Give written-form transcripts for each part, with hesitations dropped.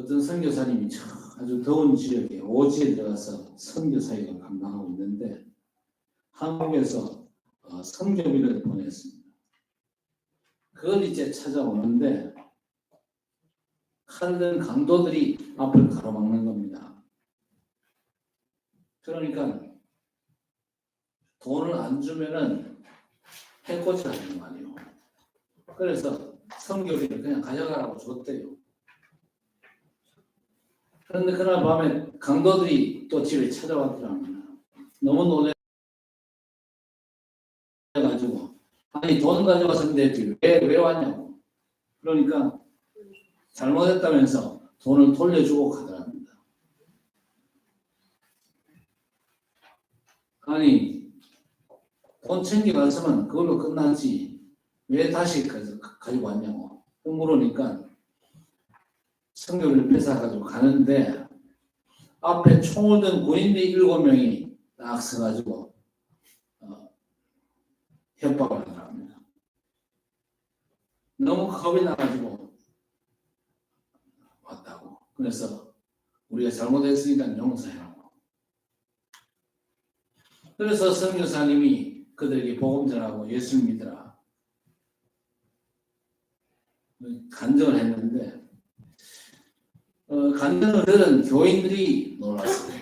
어떤 선교사님이 아주 더운 지역에 오지에 들어가서 선교 사역을 감당하고 있는데 한국에서 선교비를 보냈습니다. 그걸 이제 찾아오는데 칼든 강도들이 앞을 가로막는 겁니다. 그러니까 돈을 안 주면은 해코지 하는 거 아니에요. 그래서 선교비를 그냥 가져가라고 줬대요. 그런데 그날 밤에 강도들이 또 집에 찾아왔더랍니다. 너무 놀래가지고 아니 돈 가져왔었는데 왜 왔냐고. 그러니까 잘못했다면서 돈을 돌려주고 가더랍니다. 아니 돈 챙겨갔으면 그걸로 끝나지 왜 다시 가지고 왔냐고 물으니까 선교를 뺏어가지고 가는데 앞에 총을 든 군인들이 7명이 딱 서가지고 협박을 하더랍니다. 너무 겁이 나가지고 왔다고. 그래서 우리가 잘못했으니까 용서해라고. 그래서 선교사님이 그들에게 복음 전하고 예수 믿으라 간증을 했는데 간증을 들은 교인들이 놀랐어요.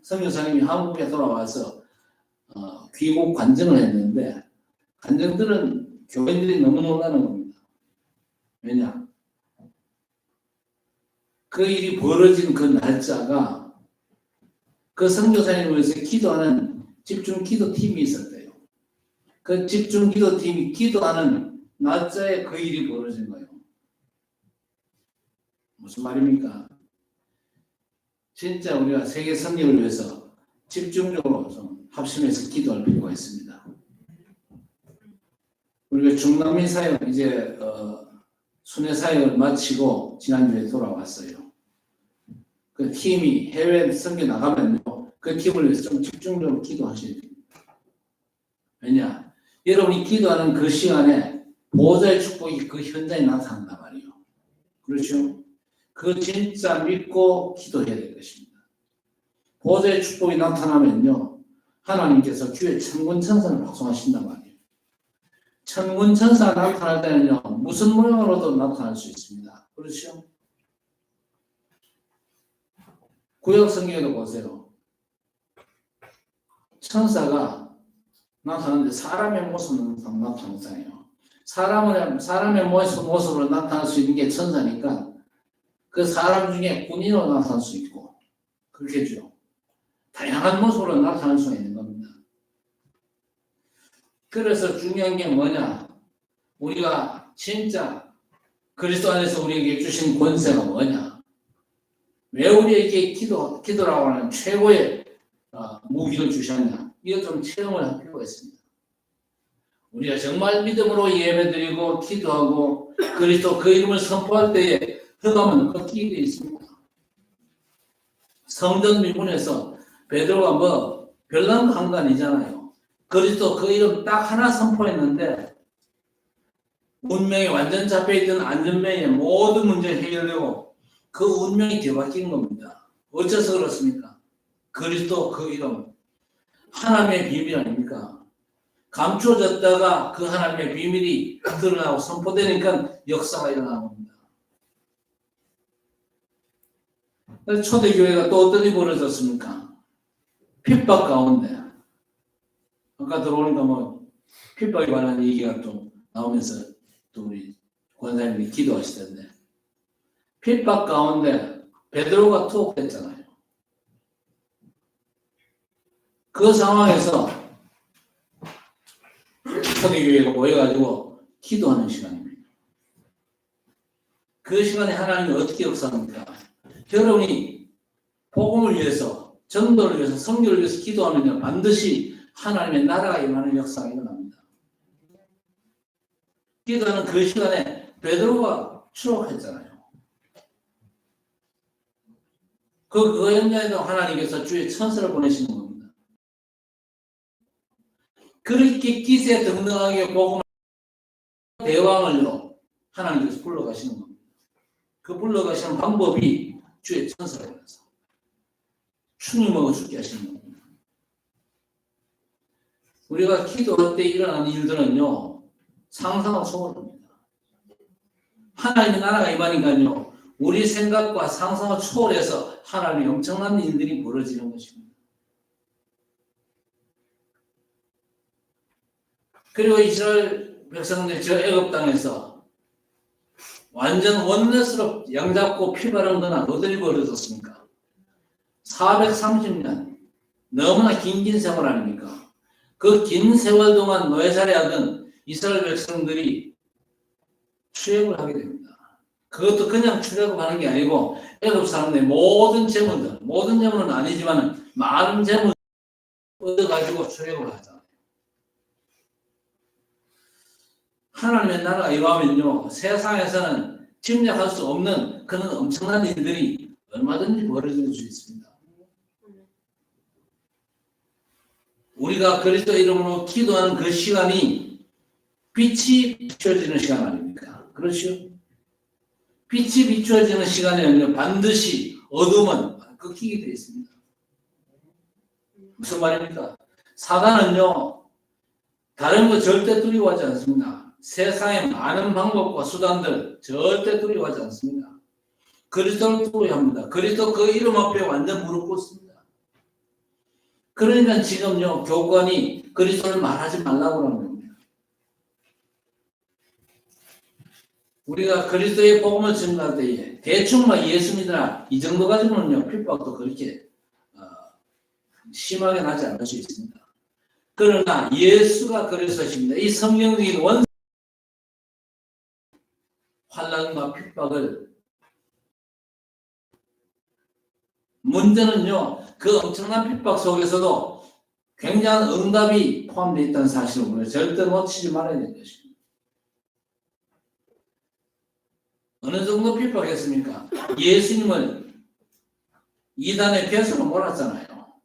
선교사님이 한국에 돌아와서 귀국 간증을 했는데 간증 들은 교인들이 너무 놀라는 겁니다. 왜냐? 그 일이 벌어진 그 날짜가 그 선교사님을 위해서 기도하는 집중 기도팀이 있었대요. 그 집중 기도팀이 기도하는 날짜에 그 일이 벌어진 거예요. 무슨 말입니까? 진짜 우리가 세계 선교를 위해서 집중적으로 좀 합심해서 기도할 필요가 있습니다. 우리가 중남미 사역 이제 순회 사역을 마치고 지난주에 돌아왔어요. 그 팀이 해외 선교 나가면요, 그 팀을 위해서 좀 집중적으로 기도하셔야 됩니다. 왜냐? 여러분이 기도하는 그 시간에 보호자의 축복이 그 현장에 나타난단 말이에요. 그렇죠? 그 진짜 믿고 기도해야 될 것입니다. 보호자의 축복이 나타나면요, 하나님께서 주의 천군 천사를 박송하신단 말이에요. 천군 천사가 나타날 때는요, 무슨 모양으로도 나타날 수 있습니다. 그렇죠? 구약 성경에도 보세요. 천사가 나타나는데 사람의 모습으로 나타나잖아요. 사람의 모습으로 나타날 수 있는 게 천사니까 그 사람 중에 군인으로 나타날 수 있고 그렇겠죠. 다양한 모습으로 나타날 수가 있는 겁니다. 그래서 중요한 게 뭐냐? 우리가 진짜 그리스도 안에서 우리에게 주신 권세가 뭐냐? 왜 우리에게 기도라고 하는 최고의 무기를 주셨냐? 이거 좀 체험을 할 필요가 있습니다. 우리가 정말 믿음으로 예배드리고 기도하고 그리스도 그 이름을 선포할 때에 흑암은 꺾이게 되어 있습니다. 성전 미문에서 베드로가 뭐 별난 한 거 아니잖아요. 그리스도 그 이름 딱 하나 선포했는데 운명이 완전 잡혀있던 안전명의 모든 문제가 해결되고 그 운명이 뒤바뀐 겁니다. 어째서 그렇습니까? 그리스도 그 이름 하나님의 비밀 아닙니까? 감추어졌다가 그 하나님의 비밀이 드러나고 선포되니까 역사가 일어나는 겁니다. 초대교회가 또 어떤 일이 벌어졌습니까? 핍박 가운데 아까 들어오니까 뭐 핍박에 관한 얘기가 또 나오면서 또 우리 권사님이 기도하시던데 핍박 가운데 베드로가 투옥했잖아요. 그 상황에서 초대교회가 모여가지고 기도하는 시간입니다. 그 시간에 하나님이 어떻게 역사합니까? 여러분이 복음을 위해서, 전도를 위해서, 선교를 위해서 기도하면요 반드시 하나님의 나라가 임하는 역사가 일어납니다. 기도하는 그 시간에 베드로가 추록했잖아요. 그 현장에도 하나님께서 주의 천사를 보내시는 겁니다. 그렇게 기세 등등하게 복음을 대왕을요 하나님께서 불러가시는 겁니다. 그 물러가시는 방법이 주의 천사가 되어서 충이 먹어 죽게 하시는 겁니다. 우리가 기도할 때 일어나는 일들은요, 상상을 초월합니다. 하나님의 나라가 임하니까요, 우리 생각과 상상을 초월해서 하나님의 엄청난 일들이 벌어지는 것입니다. 그리고 이스라엘 백성들 저 애굽 땅에서 완전 원넷으로 양잡고 피 바른 거나 어딜 벌어졌습니까? 430년 너무나 긴 세월 아닙니까? 그 긴 세월 동안 노예살이하던 이스라엘 백성들이 출애굽을 하게 됩니다. 그것도 그냥 출애굽하는 게 아니고 애굽 사람들의 모든 재물은 아니지만 많은 재물 얻어가지고 출애굽을 하잖아요. 하나님의 나라가 임하면요, 세상에서는 짐작할 수 없는 그런 엄청난 일들이 얼마든지 벌어질 수 있습니다. 우리가 그리스도 이름으로 기도하는 그 시간이 빛이 비춰지는 시간 아닙니까? 그렇죠? 빛이 비춰지는 시간에는 반드시 어둠은 꺾이게 되어 있습니다. 무슨 말입니까? 사단은요, 다른 거 절대 두려워하지 않습니다. 세상의 많은 방법과 수단들 절대 두려워하지 않습니다. 그리스도를 두려워합니다. 그리스도 그 이름 앞에 완전 무릎 꿇습니다. 그러니까 지금요, 교권이 그리스도를 말하지 말라고 하는 겁니다. 우리가 그리스도의 복음을 전할 때에 대충 예수 믿으라 이 정도 가지고는요, 핍박도 그렇게 심하게 나지 않을 수 있습니다. 그러나 예수가 그리스도십니다. 이 성경적인 환난과 핍박을, 문제는요, 그 엄청난 핍박 속에서도 굉장한 응답이 포함되어 있다는 사실을 우리가 절대 놓치지 말아야 되는 것입니다. 어느 정도 핍박했습니까? 예수님을 이단의 벼슬로 몰았잖아요.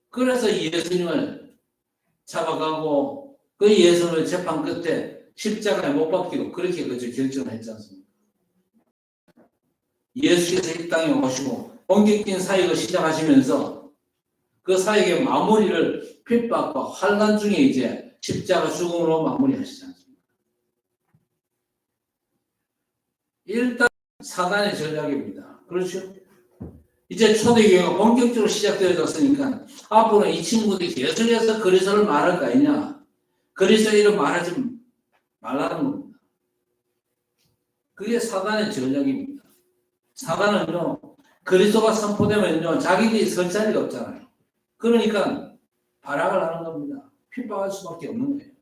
그래서 예수님을 잡아가고 그 예수님을 재판 끝에 십자가에 못 박히고 그렇게 결정을 했지 않습니까? 예수께서 이 땅에 오시고 본격적인 사역을 시작하시면서 그 사역의 마무리를 핍박과 환난 중에 이제 십자가 죽음으로 마무리하시지 않습니까? 일단 사단의 전략입니다. 그렇죠? 이제 초대교회가 본격적으로 시작되어졌으니까 앞으로 이 친구들이 계속해서 그리스도를 말할 거 아니냐? 그리스도 이름 말하지 말라는 겁니다. 그게 사단의 전략입니다. 사단은요, 그리스도가 선포되면요, 자기들이 설 자리가 없잖아요. 그러니까 발악을 하는 겁니다. 핍박할 수밖에 없는 거예요.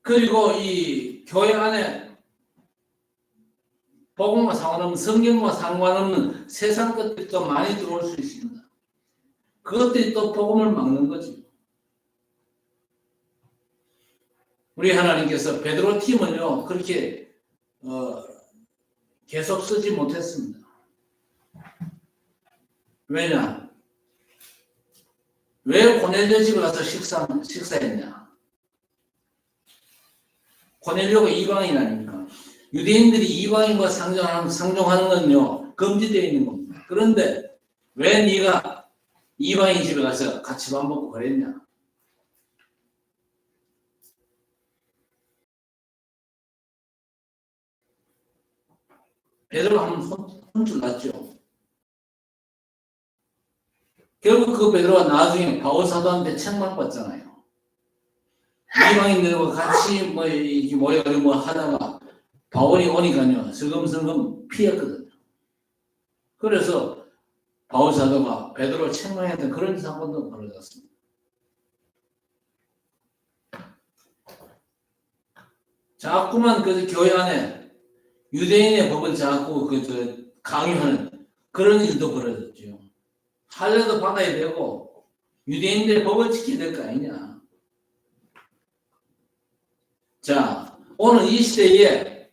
그리고 이 교회 안에 복음과 상관없는, 성경과 상관없는 세상 것들이 또 많이 들어올 수 있습니다. 그것들이 또 복음을 막는 거지. 우리 하나님께서 베드로 팀은요, 그렇게 계속 쓰지 못했습니다. 왜냐? 왜 고넬료 집에 가서 식사했냐? 고넬료가 이방인 아닙니까? 유대인들이 이방인과 상종하는 건요, 금지되어 있는 겁니다. 그런데 왜 네가 이방인 집에 가서 같이 밥 먹고 그랬냐? 베드로 한번 혼쭐 났죠. 결국 그 베드로가 나중에 바울 사도한테 책망받잖아요. 이방인들과 같이 이렇게 모여가지고 하다가 바울이 오니까요, 슬금슬금 피했거든요. 그래서 바울 사도가 베드로를 책망했던 그런 사건도 벌어졌습니다. 자꾸만 그 교회 안에 유대인의 법을 자꾸 강요하는 그런 일도 벌어졌죠. 할례도 받아야 되고 유대인들의 법을 지켜야 될 거 아니냐. 자, 오늘 이 시대에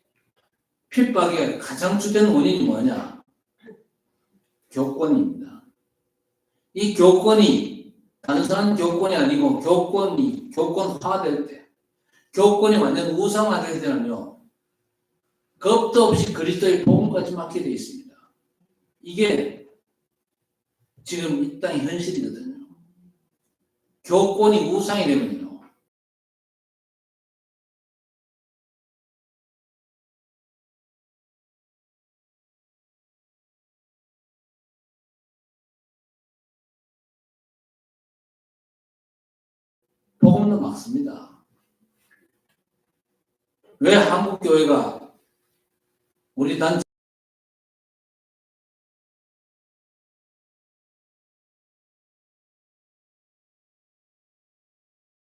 핍박의 가장 주된 원인이 뭐냐? 교권입니다. 이 교권이 단순한 교권이 아니고 교권화될 때, 교권이 완전 우상화될 때는요, 겁도 없이 그리스도의 복음까지 맡게 되어 있습니다. 이게 지금 이 땅의 현실이거든요. 교권이 우상이 되면요, 복음도 막습니다. 왜 한국교회가 우리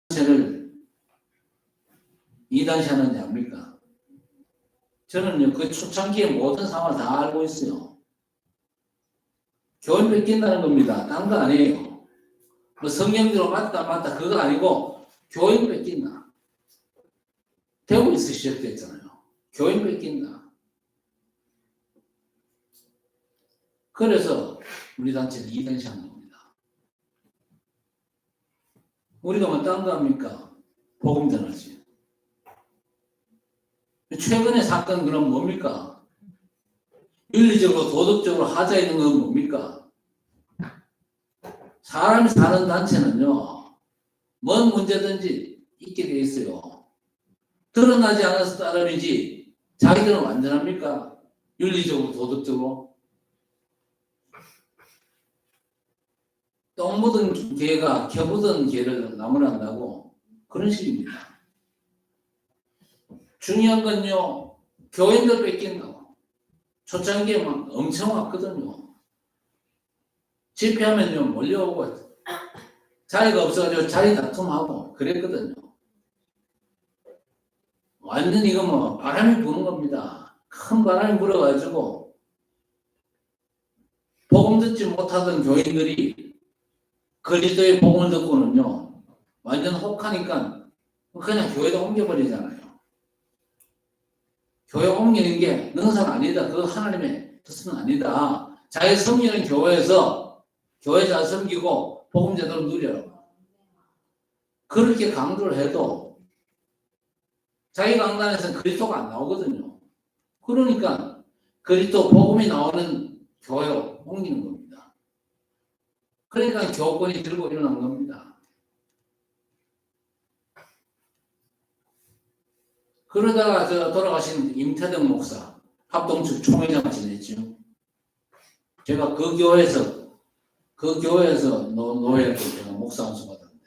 단체를 이단시 하는지 압니까? 저는요, 그 초창기의 모든 상황을 다 알고 있어요. 교인 뺏긴다는 겁니다. 딴 거 아니에요. 뭐 성경대로 맞다 그거 아니고 교인 뺏긴다. 대구에서 시작됐잖아요. 교인 뺏긴다. 그래서 우리 단체는 이단시 하는 겁니다. 우리가 뭐 딴 거 합니까? 복음 전하지. 최근의 사건 그럼 뭡니까? 윤리적으로 도덕적으로 하자 있는 건 뭡니까? 사람이 사는 단체는요, 뭔 문제든지 있게 돼 있어요. 드러나지 않아서 따름이지 자기들은 완전합니까? 윤리적으로 도덕적으로. 똥 묻은 개가 겨 묻은 개를 나무란다고 그런 식입니다. 중요한 건요, 교인들 뺏긴다고. 초창기에 막 엄청 왔거든요. 집회하면요, 몰려오고 자리가 없어가지고 자리 다툼하고 그랬거든요. 완전 이거 뭐 바람이 부는 겁니다. 큰 바람이 불어가지고 복음 듣지 못하던 교인들이 그리스도의 복음을 듣고는요, 완전 혹하니까 그냥 교회도 옮겨버리잖아요. 교회 옮기는 게 능사가 아니다. 그거 하나님의 뜻은 아니다. 자기 섬기는 교회에서 교회 잘 섬기고 복음 제대로 누려라. 그렇게 강조를 해도 자기 강단에서는 그리스도가 안 나오거든요. 그러니까 그리스도 복음이 나오는 교회로 옮기는 겁니다. 그러니까 교권이 들고 일어난 겁니다. 그러다가 돌아가신 임태덕 목사, 합동측 총회장 지냈죠. 제가 그 교회에서 노예를 제가 목사 안수 받았는데,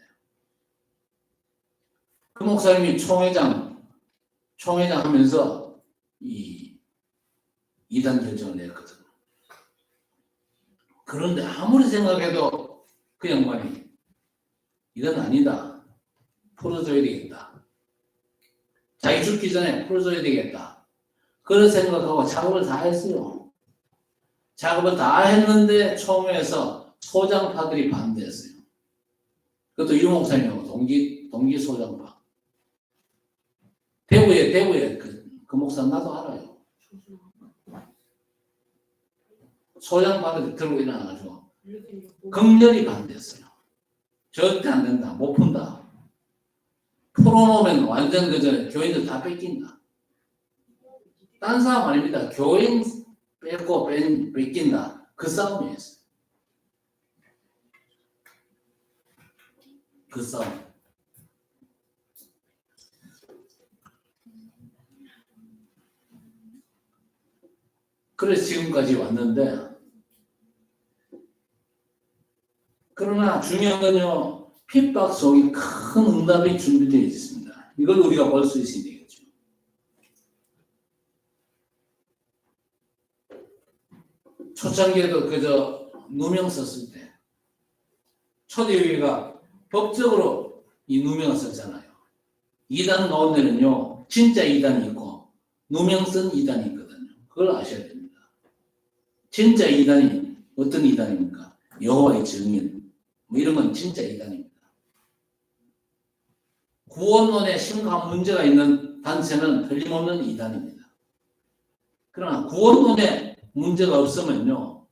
그 목사님이 총회장 하면서 이단 결정을 냈거든요. 그런데 아무리 생각해도 그 양반이 이건 아니다. 풀어줘야 되겠다. 자기 죽기 전에 풀어줘야 되겠다. 그런 생각하고 작업을 다 했어요. 작업을 다 했는데 총회에서 소장파들이 반대했어요. 그것도 유 목사님하고 동기 소장파. 대구에 그 목사 나도 알아요. 소장파들이 들고 일어나가지고 극렬히 반대했어요. 절대 안 된다. 못 푼다. 풀어놓으면 완전 교인들 다 뺏긴다. 딴 사람 아닙니다. 교인 뺏고 뺏긴다. 그 싸움이었어요. 그 싸움. 그래서 지금까지 왔는데, 그러나 중요한 건요, 핍박 속에 큰 응답이 준비되어 있습니다. 이걸 우리가 볼 수 있어야 되겠죠. 초창기에도 누명 썼을 때, 초대교회가 법적으로 이 누명을 썼잖아요. 이단 가운데는요, 진짜 이단이 있고, 누명 쓴 이단이 있거든요. 그걸 아셔야 됩니다. 진짜 이단이 어떤 이단입니까? 여호와의 증인. 뭐 이런 건 진짜 이단입니다. 구원론에 심각한 문제가 있는 단체는 틀림없는 이단입니다. 그러나 구원론에 문제가 없으면요,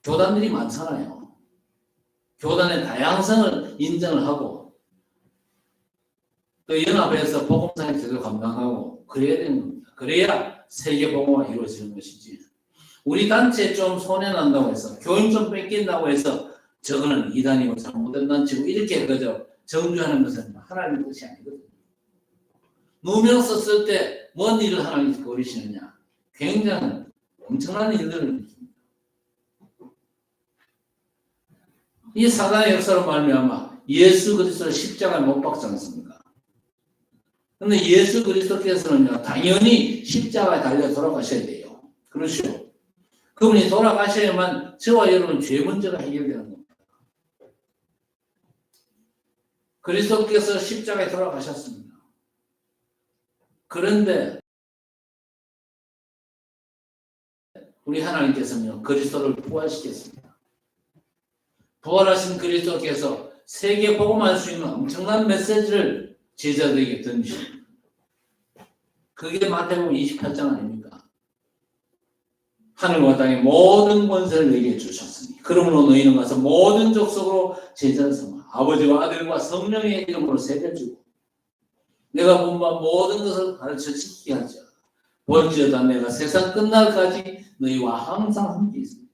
교단들이 많잖아요. 교단의 다양성을 인정을 하고 또 연합해서 복음사의 제대로 감당하고 그래야 되는 겁니다. 그래야 세계 복음화 이루어지는 것이지. 우리 단체 좀 손해난다고 해서 교인 좀 뺏긴다고 해서 저거는 이단이고 잘못된 단체고 이렇게 그저 정죄하는 것은 하나님의 뜻이 아니거든요. 누명 썼을 때 뭔 일을 하나님께서 버리시느냐. 굉장한 엄청난 일들을 일으킵니다. 이 사단의 역사로 말미암아 예수 그리스도를 십자가에 못 박지 않습니까? 그런데 예수 그리스도께서는요, 당연히 십자가에 달려 돌아가셔야 돼요. 그렇죠? 그분이 돌아가셔야만 저와 여러분 죄 문제가 해결되는 겁니다. 그리스도께서 십자가에 돌아가셨습니다. 그런데 우리 하나님께서는요, 그리스도를 부활시켰습니다. 부활하신 그리스도께서 세계 복음할 수 있는 엄청난 메시지를 제자들에게 던지십니다. 그게 마태복음 28장 아닙니까? 하늘과 땅의 모든 권세를 너희에게 주셨으니 그러므로 너희는 가서 모든 족속으로 제자를 삼아 아버지와 아들과 성령의 이름으로 세례주고 내가 분부한 모든 것을 가르쳐 지키게 하자. 볼지어다 내가 세상 끝날까지 너희와 항상 함께 있습니다.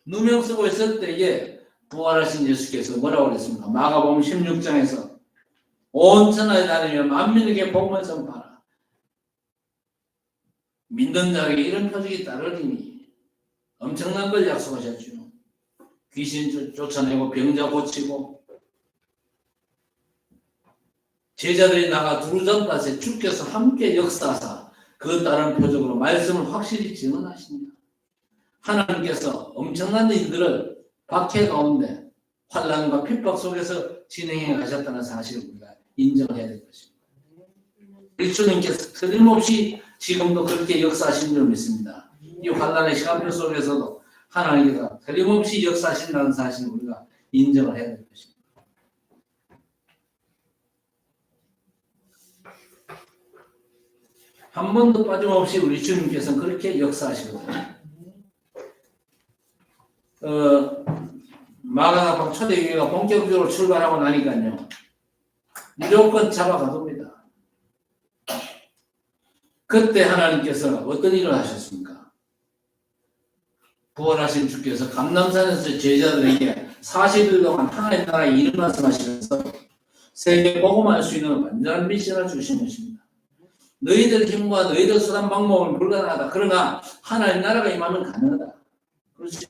누명 쓰고 있을 때에 부활하신 예수께서 뭐라고 그랬습니까? 마가복음 16장에서 온 천하에 다니며 만민에게 복음을 전파하라. 믿는 자에게 이런 표적이 따르리니 엄청난 걸 약속하셨죠. 귀신 쫓아내고 병자 고치고 제자들이 나가 두루전밭에 주께서 함께 역사하사 그 따른 표적으로 말씀을 확실히 증언하십니다. 하나님께서 엄청난 일들을 박해 가운데 환난과 핍박 속에서 진행해 가셨다는 사실을 우리가 인정해야 될 것입니다. 우리 주님께서 틀림없이 지금도 그렇게 역사하신 줄 믿습니다. 이 환난의 시간표 속에서도 하나님께서 틀림없이 역사하신다는 사실을 우리가 인정을 해야 될 것입니다. 한 번도 빠짐없이 우리 주님께서는 그렇게 역사하시거든요. 마가다방 초대교회가 본격적으로 출발하고 나니까요, 무조건 잡아가봅니다. 그때 하나님께서 어떤 일을 하셨습니까? 부활하신 주께서 감람산에서 제자들에게 40일 동안 하나님 나라의 일을 말씀하시면서 세계 복음할 수 있는 완전한 미션을 주신 것입니다. 너희들 힘과 너희들 수단 방법은 불가능하다. 그러나 하나님 나라가 임하면 가능하다. 그렇죠?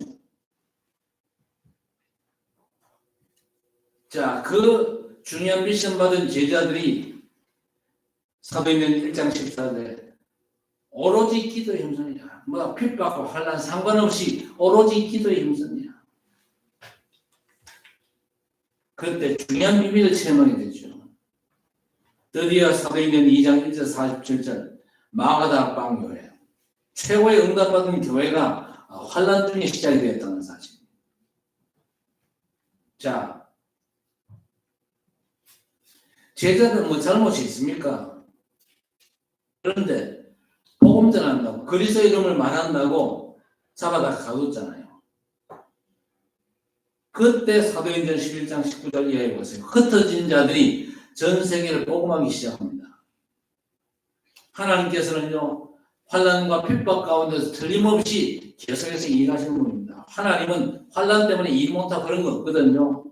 자, 그 중요한 미션 받은 제자들이 사도행전 1장 14절에 오로지 기도에 힘쓰느냐. 뭐 핍박과 환난 상관없이 오로지 기도에 힘쓰느냐. 그때 중요한 비밀을 체험하게 되죠. 드디어 사도행전 2장 1절 47절 마가다방 교회 최고의 응답받은 교회가 환난 중에 시작이 되었다는 사실. 자, 제자들은 뭐 잘못이 있습니까? 그런데 복음 전한다고 그리스도 이름을 말한다고 잡아다 가뒀잖아요. 그때 사도행전 11장 19절 이하에 보세요. 흩어진 자들이 전 세계를 복음하기 시작합니다. 하나님께서는요, 환난과 핍박 가운데서 틀림없이 계속해서 일하시는 분입니다. 하나님은 환난 때문에 일 못하고 그런 거 없거든요.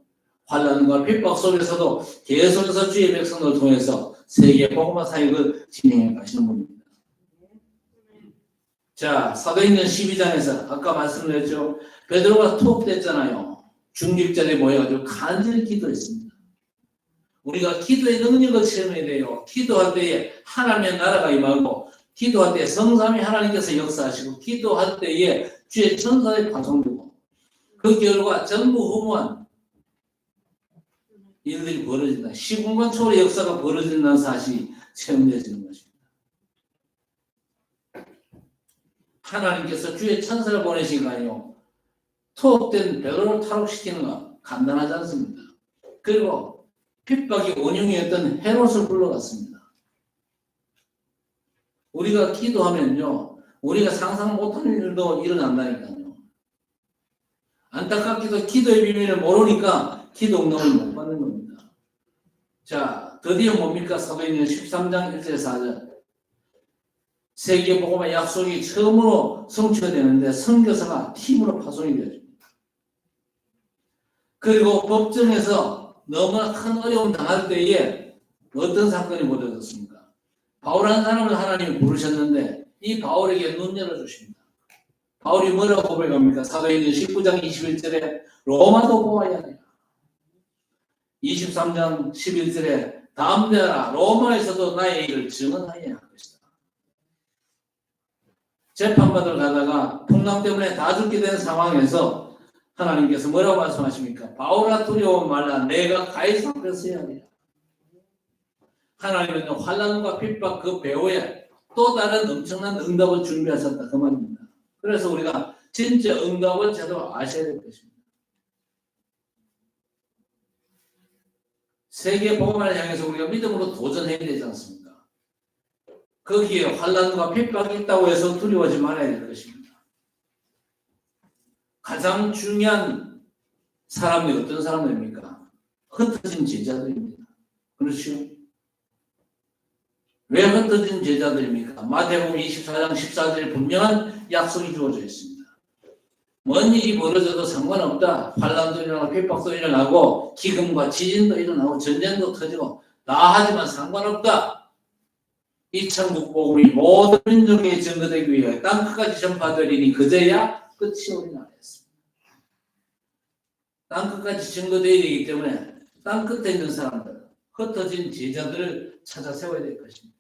환난과 핍박 속에서도 계속해서 주의 백성을 통해서 세계 복음화 사역을 진행해 가시는 분입니다. 자, 사도행전 12장에서 아까 말씀드렸죠. 베드로가 투옥됐잖아요. 중직자들이 모여가지고 간절히 기도했습니다. 우리가 기도의 능력을 체험해야 돼요. 기도할 때에 하나님의 나라가 임하고 기도할 때 성삼위 하나님께서 역사하시고 기도할 때에 주의 천사들이 파송되고 그 결과 전부 허무한 일들이 벌어진다. 시공간 초월의 역사가 벌어진다는 사실이 체험되어지는 것입니다. 하나님께서 주의 천사를 보내시니까요. 투옥된 베드로를 탈옥시키는 거 간단하지 않습니다. 그리고 핍박이 원흉이었던 헤롯을 불러갔습니다. 우리가 기도하면요. 우리가 상상 못하는 일도 일어난다니까요. 안타깝게도 기도의 비밀을 모르니까 기도 응답을 못 받는 겁니다. 자, 드디어 뭡니까? 사도행전 13장 1절 4절. 세계복음의 약속이 처음으로 성취가 되는데 선교사가 팀으로 파송이 되어집니다. 그리고 법정에서 너무나 큰 어려움 당할 때에 어떤 사건이 벌어졌습니까? 바울하는 사람을 하나님이 부르셨는데 이 바울에게 눈 열어주십니다. 바울이 뭐라고 고백합니까? 사도행전 19장 21절에 로마도 보아야 하냐. 23장 11절에 담대하라 로마에서도 나의 일을 증언하여야 할 것이다. 재판받으러 가다가 풍랑 때문에 다 죽게 된 상황에서 하나님께서 뭐라고 말씀하십니까? 바울아 두려워 말라 내가 가이사 앞에서 해야 하리라. 하나님은 환난과 핍박 그 배후에 또 다른 엄청난 응답을 준비하셨다 그 말입니다. 그래서 우리가 진짜 응답을 제대로 아셔야 될 것입니다. 세계 복음을 향해서 우리가 믿음으로 도전해야 되지 않습니까? 거기에 환난과 핍박이 있다고 해서 두려워하지 말아야 될 것입니다. 가장 중요한 사람이 어떤 사람들입니까? 흩어진 제자들입니다. 그렇죠? 왜 흩어진 제자들입니까? 마태복음 24장 14절에 분명한 약속이 주어져 있습니다. 뭔 일이 벌어져도 상관없다. 환난도 일어나고 핍박도 일어나고 기근과 지진도 일어나고 전쟁도 터지고 다 하지만 상관없다. 이 천국 복음이 모든 민족에게 전거되기 위해 땅 끝까지 전파되리니 그제야 끝이 오리라 했습니다. 땅 끝까지 전거되어야 되기 때문에 땅 끝에 있는 사람들, 흩어진 제자들을 찾아 세워야 될 것입니다.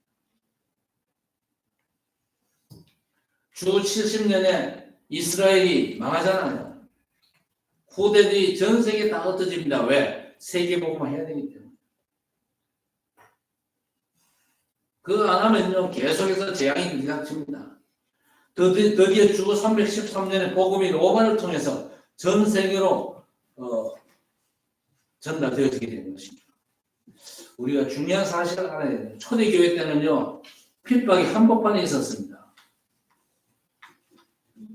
주 70년에 이스라엘이 망하잖아요. 후대들이 전 세계 다 흩어집니다. 왜? 세계복음을 해야 되기 때문에. 그거 안 하면요 계속해서 재앙이 들이닥칩니다. 드디어 주 313년에 복음이 로마를 통해서 전 세계로 전달되어지게 되는 것입니다. 우리가 중요한 사실을 알아야 돼요. 초대교회 때는요 핍박이 한복판에 있었습니다.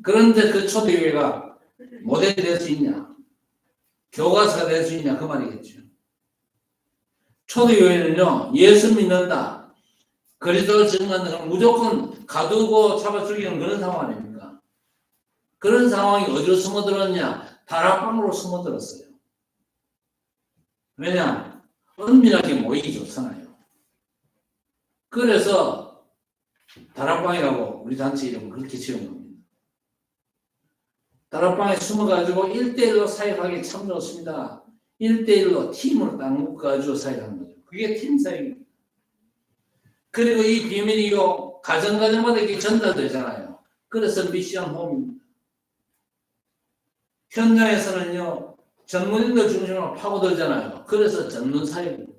그런데 그 초대교회가 모델이 될 수 있냐? 교과서가 될 수 있냐? 그 말이겠죠. 초대교회는요 예수 믿는다. 그리스도를 증거하는 사람 무조건 가두고 잡아 죽이는 그런 상황 아닙니까? 그런 상황이 어디로 숨어들었냐? 다락방으로 숨어들었어요. 왜냐? 은밀하게 모이기 좋잖아요. 그래서 다락방이라고 우리 단체 이름을 그렇게 지은 겁니다. 다락방에 숨어가지고 1대1로 사역하기 참 좋습니다. 1대1로 팀으로 딱 묶어가지고 사역하는 거죠. 그게 팀 사역입니다. 그리고 이 비밀이 가정마다 이렇게 전달되잖아요. 그래서 미션 홈입니다. 현장에서는요, 전문인들 중심으로 파고들잖아요. 그래서 전문 사역입니다.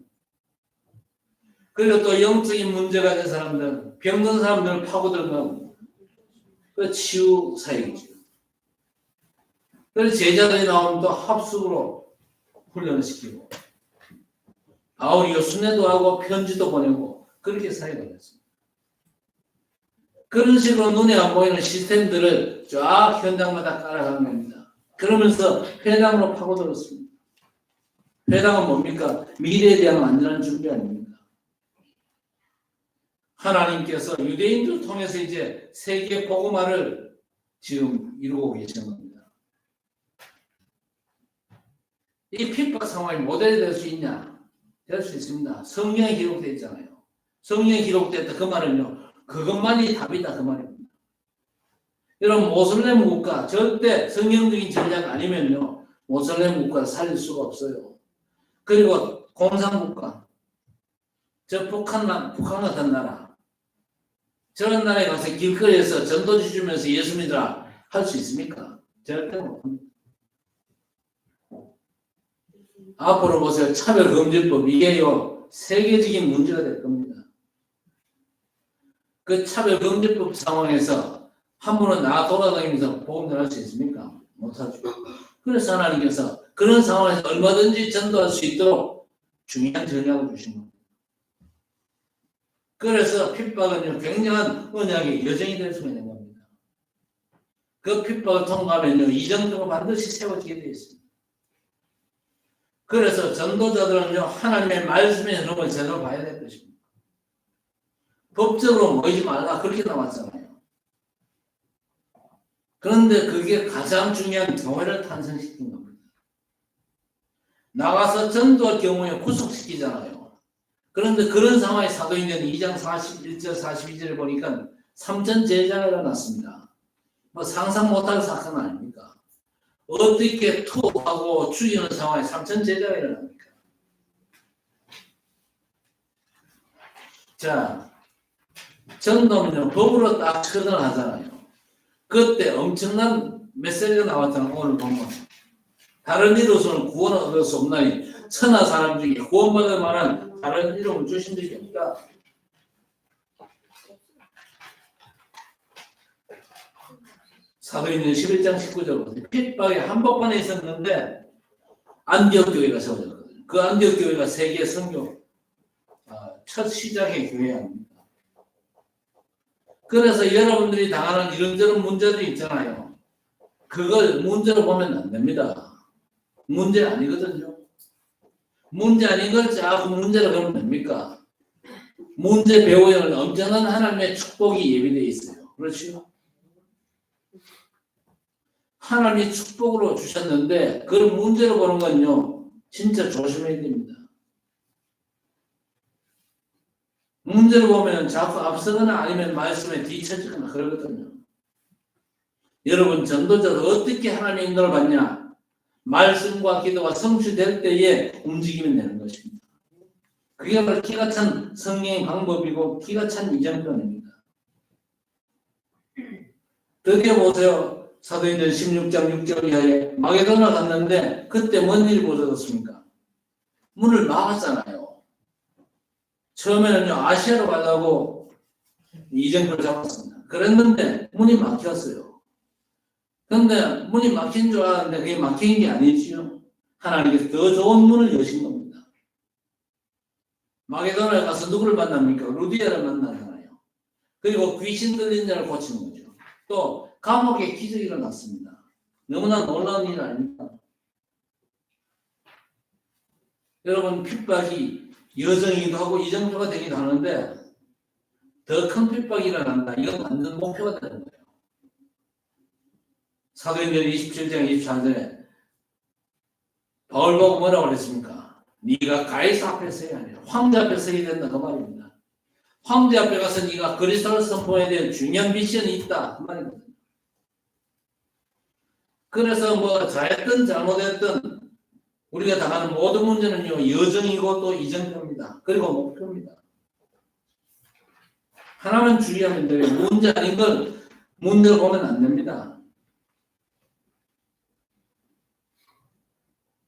그리고 또 영적인 문제가 된 사람들, 병든 사람들을 파고들면 그 치유 사역이죠. 그래서 제자들이 나오면 또 합숙으로 훈련을 시키고, 바울이 순회도 하고 편지도 보내고, 그렇게 사역을 했습니다. 그런 식으로 눈에 안 보이는 시스템들을 쫙 현장마다 깔아간 겁니다. 그러면서 회당으로 파고들었습니다. 회당은 뭡니까? 미래에 대한 완전한 준비 아닙니까? 하나님께서 유대인들을 통해서 이제 세계 복음화를 지금 이루고 계시는 겁니다. 이 핍박 상황이 모델이 될 수 있냐? 될 수 있습니다. 성경에 기록되어 있잖아요. 성경에 기록됐다 그 말은요. 그것만이 답이다 그 말입니다. 여러분 모슬렘 국가 절대 성경적인 전략 아니면요. 모슬렘 국가를 살릴 수가 없어요. 그리고 공산국가 저 북한 같은 나라 저런 나라에 가서 길거리에서 전도지 주면서 예수 믿으라 할 수 있습니까? 절대 못합니다. 앞으로 보세요. 차별금지법 이게요. 세계적인 문제가 될 겁니다. 그 차별금지법 상황에서 한 분은 나 돌아다니면서 복음 전할 수 있습니까? 못하죠. 그래서 하나님께서 그런 상황에서 얼마든지 전도할 수 있도록 중요한 전략을 주신 겁니다. 그래서 핍박은요, 굉장한 언약의 여정이 될 수가 있는 겁니다. 그 핍박을 통과하면요, 이정도가 반드시 세워지게 되어 있습니다. 그래서 전도자들은요, 하나님의 말씀의 흐름을 제대로 봐야 될 것입니다. 법적으로 모이지 말라 그렇게 나왔잖아요. 그런데 그게 가장 중요한 교회를 탄생시킨 겁니다. 나가서 전도할 경우에 구속시키잖아요. 그런데 그런 상황에 사도행전 2장 41절 42절을 보니까 3천 제자가 일어났습니다. 뭐 상상 못할 사건 아닙니까? 어떻게 투하고 죽이는 상황에 3천 제자가 일어납니까? 자, 전도는요, 법으로 딱 처단을 하잖아요. 그때 엄청난 메시지가 나왔잖아요. 오늘 보면 다른 이로서는 구원을 얻을 수 없나니 천하 사람 중에 구원받을 만한 다른 이름을 주신 적이 없다. 사도행전 11장 19절 핍박이 한복판에 있었는데 안디옥 교회가 세워졌거든요. 그 안디옥 교회가 세계 선교 첫 시작의 교회 아닙니까? 그래서 여러분들이 당하는 이런저런 문제들이 있잖아요. 그걸 문제로 보면 안 됩니다. 문제 아니거든요. 문제 아닌 걸 자꾸 문제로 보면 됩니까? 문제 배우에는 엄청난 하나님의 축복이 예비되어 있어요. 그렇죠? 하나님이 축복으로 주셨는데 그걸 문제로 보는 건요, 진짜 조심해야 됩니다. 문제를 보면 자꾸 앞서거나 아니면 말씀에 뒤처지거나 그러거든요. 여러분, 전도자들 어떻게 하나님의 인도를 받냐? 말씀과 기도가 성취될 때에 움직임이 되는 것입니다. 그게 바로 기가 찬 성령의 방법이고 기가 찬 이정표입니다. 드디어 보세요. 사도행전 16장 6절 이하에 마게도나 갔는데 그때 뭔 일이 벌어졌습니까? 문을 막았잖아요. 처음에는요, 아시아로 가려고 이정표를 잡았습니다. 그랬는데 문이 막혔어요. 그런데 문이 막힌 줄 알았는데 그게 막힌 게 아니지요. 하나님께서 더 좋은 문을 여신 겁니다. 마게도나에 가서 누구를 만납니까? 루디아를 만나잖아요. 그리고 귀신 들린 자를 고치는 거죠. 또 감옥에 기적이 일어났습니다. 너무나 놀라운 일 아닙니까? 여러분, 핍박이 여정이기도 하고 이정표가 되기도 하는데 더 큰 핍박이 일어난다. 이건 완전 목표가 되는 거예요. 사도행전 27장 24절에 바울 보고 뭐라고 그랬습니까? 네가 가이사 앞에 서야 아니라 황제 앞에 서야 된다 그 말입니다. 황제 앞에 가서 네가 그리스도를 선포해야 될 중요한 미션이 있다 그 말입니다. 그래서 뭐 잘했든 잘못했든 우리가 당하는 모든 문제는요, 여정이고 또 이정표입니다. 그리고 목표입니다. 하나만 주의하면 돼요. 문제 아닌 걸 문제로 보면 안 됩니다.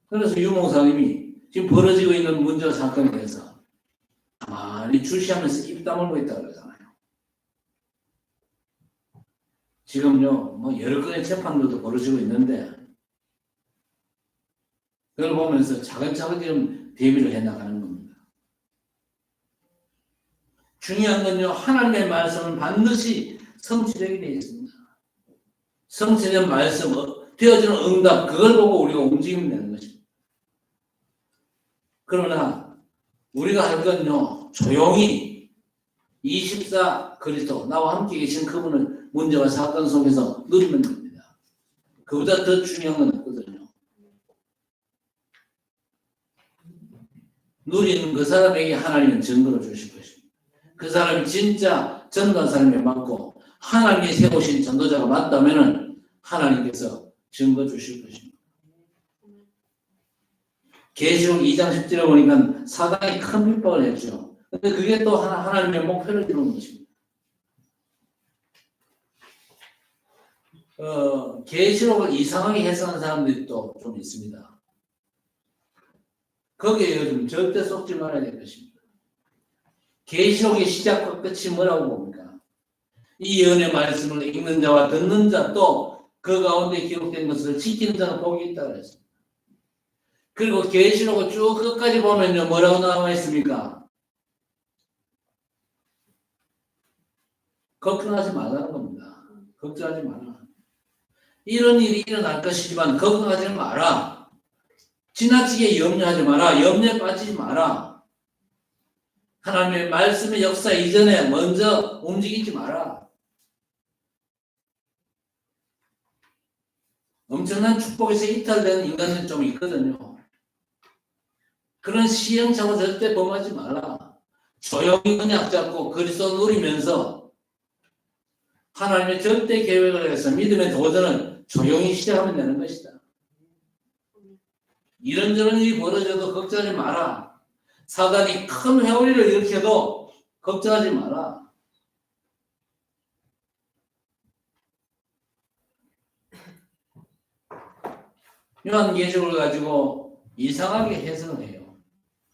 그래서 유 목사님이 지금 벌어지고 있는 문제와 사건에 대해서 가만히 주시하면서 입 다물고 있다고 그러잖아요. 지금요, 뭐 여러 건의 재판들도 벌어지고 있는데 그걸 보면서 차근차근 지금 대비를 해나가는 겁니다. 중요한 건요, 하나님의 말씀은 반드시 성취되게 되어 있습니다. 성취된 말씀, 되어지는 응답, 그걸 보고 우리가 움직이면 되는 것입니다. 그러나 우리가 할 건요, 조용히 24 그리스도, 나와 함께 계신 그분을 문제와 사건 속에서 누리면 됩니다. 그보다 더 중요한 건 없거든요. 누리는 그 사람에게 하나님은 증거를 주실 것입니다. 그 사람이 진짜 전도한 사람이 맞고 하나님이 세우신 전도자가 맞다면 하나님께서 증거 주실 것입니다. 계시록 2장 10절에 보니까 사단이 큰 핍박을 했죠. 근데 그게 또 하나님의 목표를 이루는 것입니다. 계시록을 이상하게 해석하는 사람들이 또 좀 있습니다. 거기에 요즘 절대 속지 말아야 될 것입니다. 계시록의 시작과 끝이 뭐라고 봅니까? 이 예언의 말씀을 읽는 자와 듣는 자 또 그 가운데 기록된 것을 지키는 자가 복이 있다고 했습니다. 그리고 계시록을 쭉 끝까지 보면요, 뭐라고 나와 있습니까? 걱정하지 말라는 겁니다. 걱정하지 마라. 이런 일이 일어날 것이지만 걱정하지 마라. 지나치게 염려하지 마라. 염려에 빠지지 마라. 하나님의 말씀의 역사 이전에 먼저 움직이지 마라. 엄청난 축복에서 이탈되는 인간들이 좀 있거든요. 그런 시행착오 절대 범하지 마라. 조용히 언약 잡고 그리스도 누리면서 하나님의 절대 계획을 해서 믿음의 도전을 조용히 시작하면 되는 것이다. 이런저런 일이 벌어져도 걱정하지 마라. 사단이 큰 회오리를 일으켜도 걱정하지 마라. 요한계시록을 가지고 이상하게 해석을 해요.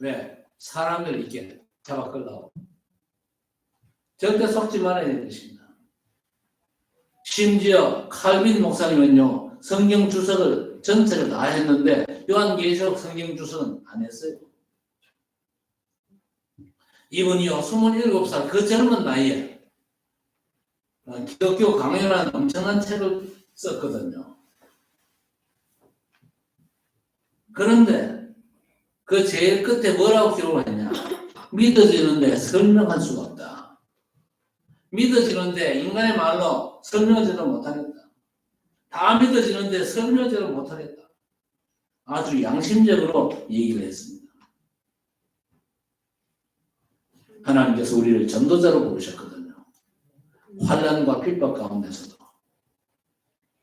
왜? 사람들을 이렇게 잡아 끌라고. 절대 속지 말아야 되는 것입니다. 심지어 칼빈 목사님은요, 성경 주석을 전체를 다 했는데 요한계시록 성경 주석은 안 했어요. 이분이요, 27살 그 젊은 나이에 기독교 강연한 엄청난 책을 썼거든요. 그런데 그 제일 끝에 뭐라고 기록을 했냐? 믿어지는데 설명할 수가 없다. 믿어지는데 인간의 말로 설명하지를 못하겠다. 다 믿어지는데 설명하지를 못하겠다. 아주 양심적으로 얘기를 했습니다. 하나님께서 우리를 전도자로 부르셨거든요. 환난과 핍박 가운데서도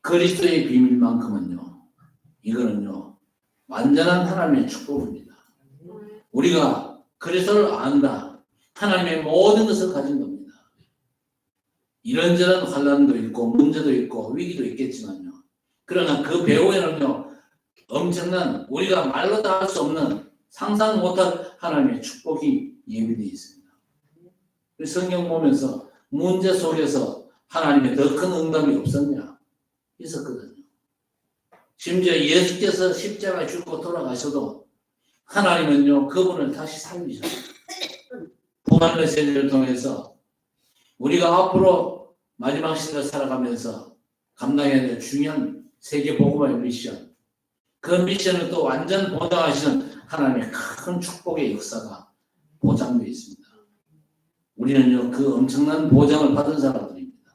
그리스도의 비밀만큼은요, 이거는요 완전한 하나님의 축복입니다. 우리가 그리스도를 안다. 하나님의 모든 것을 가진 겁니다. 이런저런 환난도 있고 문제도 있고 위기도 있겠지만요. 그러나 그 배후에는요 엄청난 우리가 말로 다 할 수 없는 상상 못할 하나님의 축복이 예비되어 있습니다. 성경 보면서 문제 속에서 하나님의 더 큰 응답이 없었냐? 있었거든요. 심지어 예수께서 십자가에 죽고 돌아가셔도 하나님은요 그분을 다시 살리셨어요. 부활의 세례를 통해서 우리가 앞으로 마지막 시대를 살아가면서 감당해야 될 중요한 세계 복음화의 미션, 그 미션을 또 완전 보장하시는 하나님의 큰 축복의 역사가 보장되어 있습니다. 우리는요 그 엄청난 보장을 받은 사람들입니다.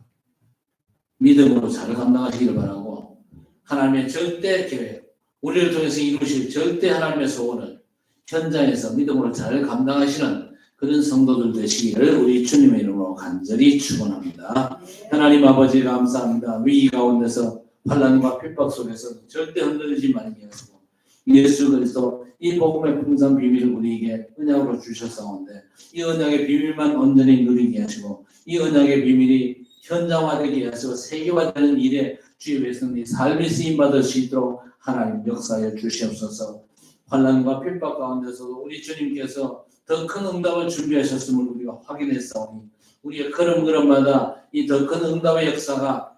믿음으로 잘 감당하시기를 바라고 하나님의 절대 계획, 우리를 통해서 이루실 절대 하나님의 소원을 현장에서 믿음으로 잘 감당하시는 그런 성도들 되시기를 우리 주님의 이름으로 간절히 축원합니다. 하나님 아버지 감사합니다. 위기 가운데서 환난과 핍박 속에서 절대 흔들리지 말게 하시고 예수 그리스도 이 복음의 풍성 비밀을 우리에게 언약으로 주셨사온데 이 언약의 비밀만 온전히 누리게 하시고 이 언약의 비밀이 현장화되게 하시고 세계화되는 일에 주의 백성들이 삶이 쓰임받을 수 있도록 하나님 역사에 주시옵소서. 환난과 핍박 가운데서도 우리 주님께서 더 큰 응답을 준비하셨음을 우리가 확인했사오니 우리의 걸음걸음마다 이 더 큰 응답의 역사가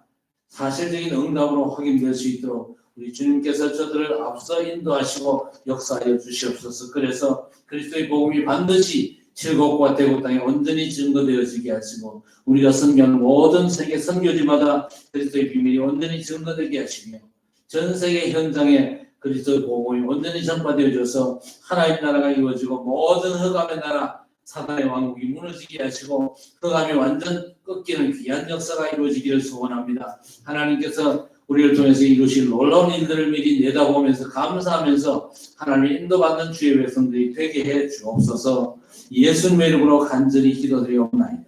사실적인 응답으로 확인될 수 있도록 우리 주님께서 저들을 앞서 인도하시고 역사하여 주시옵소서. 그래서 그리스도의 복음이 반드시 칠곡과 대곡 땅에 온전히 증거되어지게 하시고 우리가 선교하는 모든 세계 선교지마다 그리스도의 비밀이 온전히 증거되게 하시며 전 세계 현장에 그리스도의 복음이 온전히 전파되어져서 하나님 나라가 이루어지고 모든 흑암의 나라 사단의 왕국이 무너지게 하시고 흑암이 완전 꺾이는 귀한 역사가 이루어지기를 소원합니다. 하나님께서 우리를 통해서 이루실 놀라운 일들을 미리 내다보면서 감사하면서 하나님의 인도받는 주의 백성들이 되게 해 주옵소서. 예수님의 이름으로 간절히 기도드리옵나이다.